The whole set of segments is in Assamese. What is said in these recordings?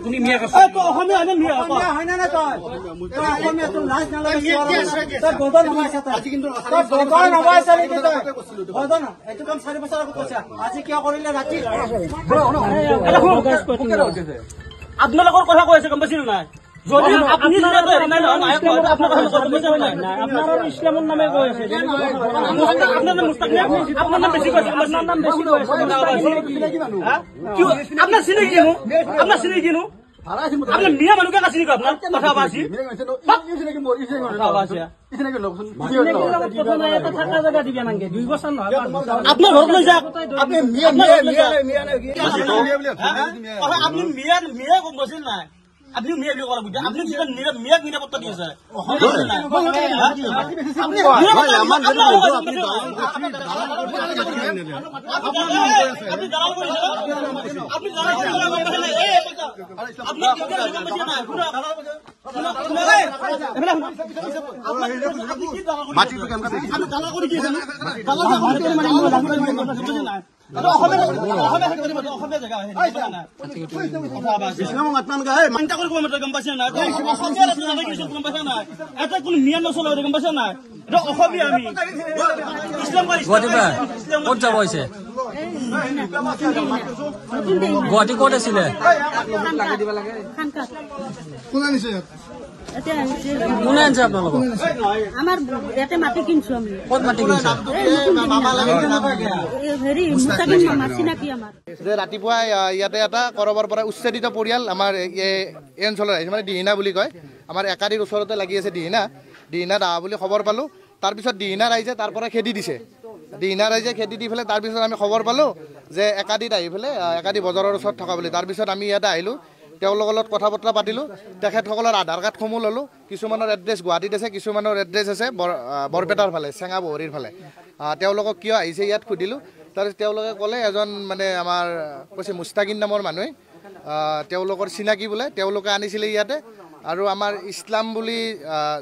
তুমি মিয়া কৈছ তো অসমীয়া হয় মিয়া হয় না তই অসমীয়া তো লাজ নালাগে তই গদন নমাইছ আজি কিন্তু গদন নমাইছ নেকি তই গদন এইটো কাম 4 বছৰ আগত কৈছা আজি কিয় কৰিলে ৰাতি আপোনালোকৰ কথা কৈ আছে গম পাইছিল নাই যদি আপনি যেটা নাই নায়ক আপনার কথা কৈ আছে না আপনার ইসলামের নামে কৈ আছে আপনার নাম মুস্তাকিম আপনার নাম বেশি কৈছে আপনার নাম বেশি কৈছে কি আপনার চিনি কিনো আপনার চিনি কিনো আপনি মিয়া মানুষকে কাছিনি কো আপনার কথা বাসি কথা বাসি থাকা জায়গা দিবেন নাকি 2 বছর না আপনার ঘর লৈ যাক আপনি মিয়া আপনি মিয়া কম বসিল না আপনি মিয়া বিয়ে করা বুঝা আপনি যেটা মিয়া নিরাপত্তা দিয়েছে গুৱাহাটী ক'ত আছিলে কোনে আনিছে আপোনালোকক আমাৰ ইয়াতে মাটি কিনছো আমি ক'ত মাটি কিনছে হেৰি মুস্তাকিম মামা চিনাকি আমাৰ যে ৰাতিপুৱা ইয়াতে এটা কৰবাৰ পৰা উচ্ছেদিত পৰিয়াল আমাৰ এই অঞ্চলত আহিছে মানে দিহিনা বুলি কয় আমাৰ একাদিৰ ওচৰতে লাগি আছে দিহিনাত আহা বুলি খবৰ পালোঁ তাৰপিছত দিহিনা ৰাইজে তাৰ পৰা খেদি দিছে দিহিনা ৰাইজে খেদি দি পেলাই তাৰপিছত আমি খবৰ পালোঁ যে একাদিত আহি পেলাই একাদি বজাৰৰ ওচৰত থকা বুলি তাৰপিছত আমি ইয়াতে আহিলোঁ তেওঁলোকৰ লগত কথা বতৰা পাতিলোঁ তেখেতসকলৰ আধাৰ কাৰ্ডসমূহ ল'লোঁ কিছুমানৰ এড্ৰেছ গুৱাহাটীত আছে কিছুমানৰ এড্ৰেছ আছে বৰপেটাৰ ফালে চেঙাবহৰীৰ ফালে তেওঁলোকক কিয় আহিছে ইয়াত সুধিলোঁ তাৰপিছত তেওঁলোকে ক'লে এজন মানে আমাৰ কৈছে মুস্তাকিম নামৰ মানুহে তেওঁলোকৰ চিনাকি বোলে তেওঁলোকে আনিছিলে ইয়াতে আৰু আমাৰ ইছলাম বুলি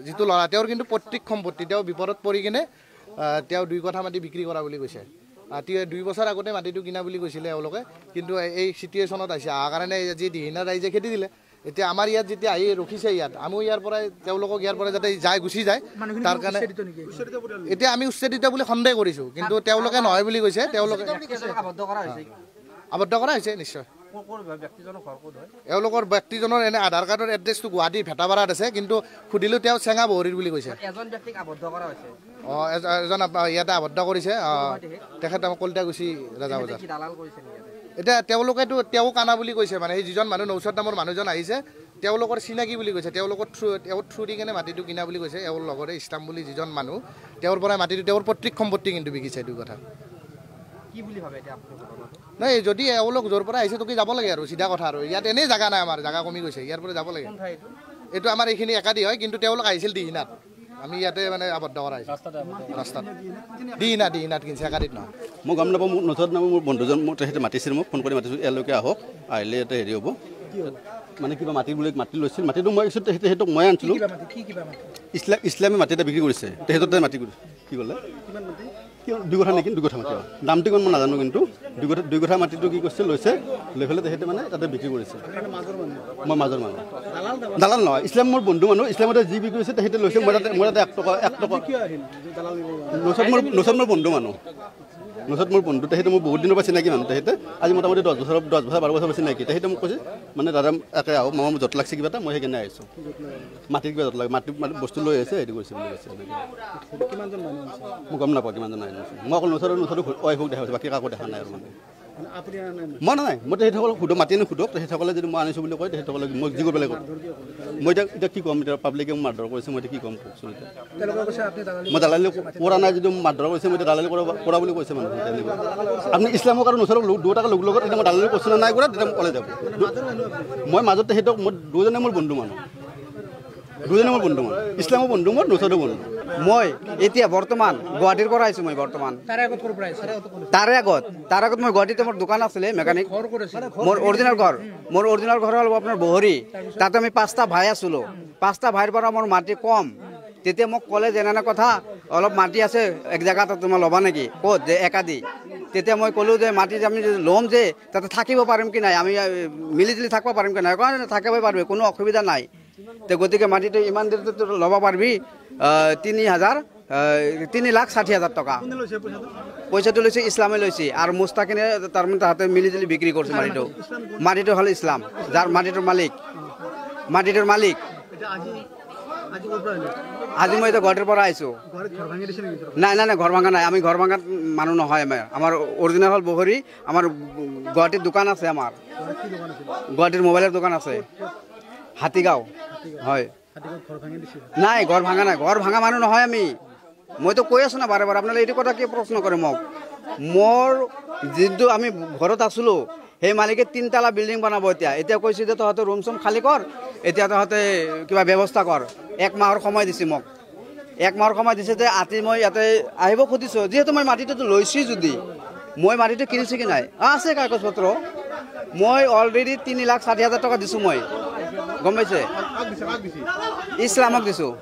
যিটো ল'ৰা তেওঁৰ কিন্তু পৈতৃক সম্পত্তি তেওঁ বিপদত পৰি কিনে তেওঁ 2 কঠা মাটি বিক্ৰী কৰা বুলি কৈছে 2 বছৰ আগতে মাটিটো কিনা বুলি কৈছিলে এওঁলোকে কিন্তু এই চিটুৱেশ্যনত আহিছে আহাৰ কাৰণে আজি দিহিনা ৰাইজে খেদি দিলে এতিয়া আমাৰ ইয়াত যেতিয়া আহি ৰখিছে ইয়াত আমিও ইয়াৰ পৰাই তেওঁলোকক ইয়াৰ পৰা যাতে গুচি যায় তাৰ কাৰণে এতিয়া আমি উচ্ছেদিত বুলি সন্দেহ কৰিছোঁ কিন্তু তেওঁলোকে নহয় বুলি কৈছে তেওঁলোকে আবদ্ধ কৰা হৈছে নিশ্চয় এওঁলোকৰ ব্যক্তিজনৰ এনে আধাৰ কাৰ্ডৰ এড্ৰেছটো গুৱাহাটীৰ ভেটাপাৰাত আছে কিন্তু সুধিলোঁ তেওঁ চেঙাবহৰীৰ বুলি কৈছে এজন ইয়াতে আবদ্ধ কৰিছে তেখেত কলিতাগুছি ৰাজাবজাৰ এতিয়া তেওঁলোকেতো তেওঁক আনা বুলি কৈছে মানে সেই যিজন মানুহ নৌচদ নামৰ মানুহজন আহিছে তেওঁলোকৰ চিনাকি বুলি কৈছে তেওঁলোকৰ থ্ৰু দি কেনে মাটিটো কিনা বুলি কৈছে এওঁৰ লগতে ইছলাম বুলি যিজন মানুহ তেওঁৰ পৰা মাটিটো তেওঁৰ পৈতৃক সম্পত্তি কিন্তু বিকিছে এইটো কথা নাই যদি এওঁলোক য'ৰ পৰা আহিছে তোকে যাব লাগে আৰু চিধা কথা আৰু ইয়াত এনেই জাগা নাই আমাৰ জাগা কমি গৈছে ইয়াৰ পৰা যাব লাগে এইটো আমাৰ এইখিনি একাদি হয় কিন্তু তেওঁলোক আহিছিল দিহিনাত আমি ইয়াতে মানে আবদ্ধ কৰা হৈছে ৰাস্তাত দিহিনাত কিনছে একাদিত নহয় মই গম নাপাওঁ মোৰ নথত নাপাওঁ মোৰ বন্ধুজন মোক তেখেতে মাতিছিল মোক ফোন কৰি মাতিছোঁ ইয়ালৈকে আহক আহিলে ইয়াতে হেৰি হ'ব মানে কিবা মাটি বুলি মাটি লৈছিল মাটিটো মই তেখেতক মই আনিছিলোঁ ইছলামে মাটি এটা বিক্ৰী কৰিছে তেখেততে মাটি কি ক'লে 2 কঠা নেকি 2 কঠা মাটি দামটো কিমান মই নাজানো কিন্তু 2 কঠা মাটিটো কি কৰিছে লৈছে লৈ পেলাই তেখেতে মানে তাতে বিক্ৰী কৰিছে মই মাজৰ মানুহ দালাল নহয় ইছলাম মোৰ বন্ধু মানুহ ইছলামতে যি বিক্ৰী কৰিছে তেখেতে লৈছে মই তাতে 1 টকা নচত মোৰ বন্ধু মানুহ নচত মোৰ বন্ধু তেখেতে মোৰ বহুত দিনৰ পৰা চিনাকি মানুহ তেখেতে আজি মোটামুটি 10 বছৰ 12 বছৰ চিনাকি তেখেতে মোক কৈছে মানে দাদা একে আহক মামা মোৰ য'ত লাগছে কিবা এটা মই সেইকাৰণে আহিছোঁ মাটিৰ কিবা য'ত লাগে মাটি বস্তু লৈ আহিছে সেইটো কৰিছে বুলি কৈছে মই গম নাপাওঁ কিমানজন আহিছে মই অকল নচৰ ৱাইফক দেখা পাইছোঁ বাকী কাকো দেখা নাই আৰু মানে মই নাই মই তেখেতসকলক সোধক মাতি আনি সোধক তেখেতসকলে যদি মই আনিছোঁ বুলি কয় তেখেতসকলে মই যি কৰিব লাগিব মই এতিয়া কি ক'ম এতিয়া পাব্লিকে মোক মাৰধৰ কৰিছে মই এতিয়া কি ক'ম কওকচোন এতিয়া মই দালালি কৰা নাই যদি মাৰধৰ কৰিছে মই এতিয়া দালালি কৰা বুলি কৈছে মানুহ তেনেকুৱা আপুনি ইছলামক আৰু নচৰক দুটাকে লগত এতিয়া মই দালালি কৈছোঁ নাই কৰা তেতিয়া ক'লে যাব মই মাজত তেখেতক মই দুজনে মোৰ বন্ধু মানুহ ইছলামৰ বন্ধু মোৰ নচৰৰ বন্ধু মই এতিয়া বৰ্তমান গুৱাহাটীৰ পৰা আহিছোঁ মই বৰ্তমান তাৰে আগত মই গুৱাহাটীতে মোৰ দোকান আছিলে মেকানিক মোৰ অৰিজিনেল ঘৰ হ'ল আপোনাৰ বহৰী তাতে আমি 5টা ভাই আছিলোঁ 5টা ভাইৰ পৰা মোৰ মাটি কম তেতিয়া মোক ক'লে যে এনে কথা অলপ মাটি আছে এক জেগাত তোমাৰ ল'বা নেকি ক'ত যে একাদি তেতিয়া মই ক'লোঁ যে মাটি আমি ল'ম যে তাতে থাকিব পাৰিম কি নাই, আমি মিলি জুলি থাকিব পাৰিম কি নাই, কাৰণ থাকিব পাৰিবি, কোনো অসুবিধা নাই। তো গতিকে মাটিটো ইমান দেৰিতো ল'ব পাৰিবি 3,60,000 টকা। পইচাটো লৈছে ইছলামে লৈছে আৰু মুস্তাকিনে তাৰমানে তাহাঁতে মিলি জুলি বিক্ৰী কৰিছে মাটিটো। মাটিটো হ'ল ইছলাম, যাৰ মাটিটোৰ মালিক। আজি মই এতিয়া গুৱাহাটীৰ পৰা আহিছোঁ। নাই ঘৰ ভাঙা নাই, আমি ঘৰ ভাঙাত মানুহ নহয়। আমাৰ অৰিজিনেল হ'ল বহৰী। আমাৰ গুৱাহাটীত দোকান আছে, আমাৰ গুৱাহাটীৰ মোবাইলৰ দোকান আছে, হাতীগাঁও। হয়, নাই ঘৰ ভাঙা নাই, ঘৰ ভাঙা মানুহ নহয় আমি। মইতো কৈ আছোঁ না বাৰে বাৰে, আপোনালোকে এইটো কথা কি প্ৰশ্ন কৰে মোক? মোৰ যিটো আমি ঘৰত আছিলোঁ, সেই মালিকে 3 তালা বিল্ডিং বনাব। এতিয়া কৈছে যে তহঁতে ৰুম চুম খালী কৰ, এতিয়া তহঁতে কিবা ব্যৱস্থা কৰ। 1 মাহৰ সময় দিছে মোক, 1 মাহৰ সময় দিছে যে আজি মই ইয়াতে আহিব খুজিছোঁ। যিহেতু মই মাটিটোতো লৈছোঁ, যদি মই মাটিটো কিনিছোঁ কি নাই, আছে কাগজ পত্ৰ। মই অলৰেডি 3,60,000 টকা দিছোঁ, মই গম পাইছে, ইছলামক দিছোঁ।